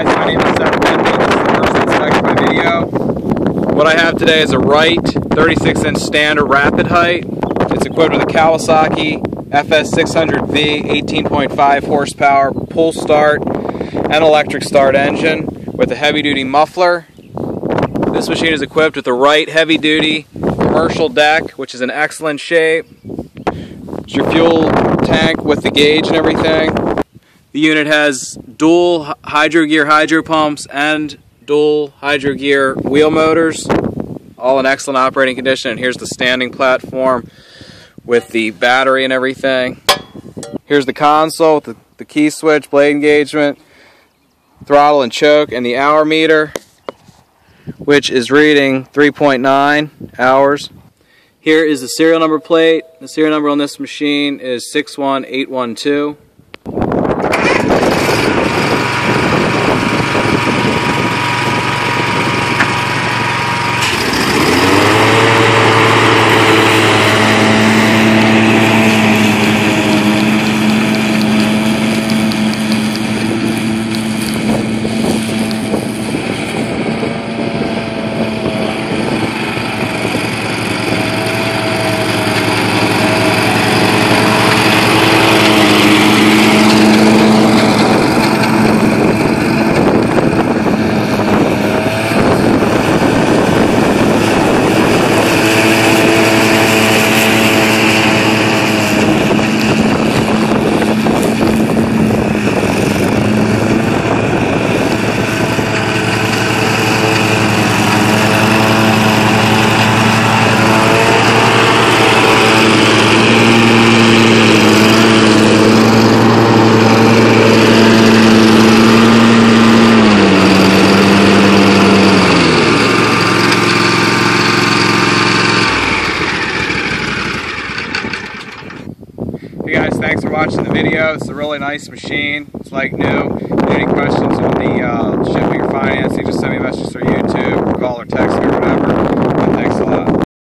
guys, my name is Seth. This is the first inspection of my video. What I have today is a Wright 36-inch standard rapid height. It's equipped with a Kawasaki FS600V 18.5 horsepower pull start and electric start engine with a heavy-duty muffler. This machine is equipped with a Wright heavy-duty commercial deck, which is in excellent shape. It's your fuel tank with the gauge and everything. The unit has dual hydro gear hydro pumps and dual hydro gear wheel motors, all in excellent operating condition. And here's the standing platform with the battery and everything. Here's the console with the key switch, blade engagement, throttle and choke, and the hour meter, which is reading 3.9 hours. Here is the serial number plate. The serial number on this machine is 61812. Hey guys, thanks for watching the video. It's a really nice machine. It's like new. If you have any questions on the shipping or financing, just send me a message.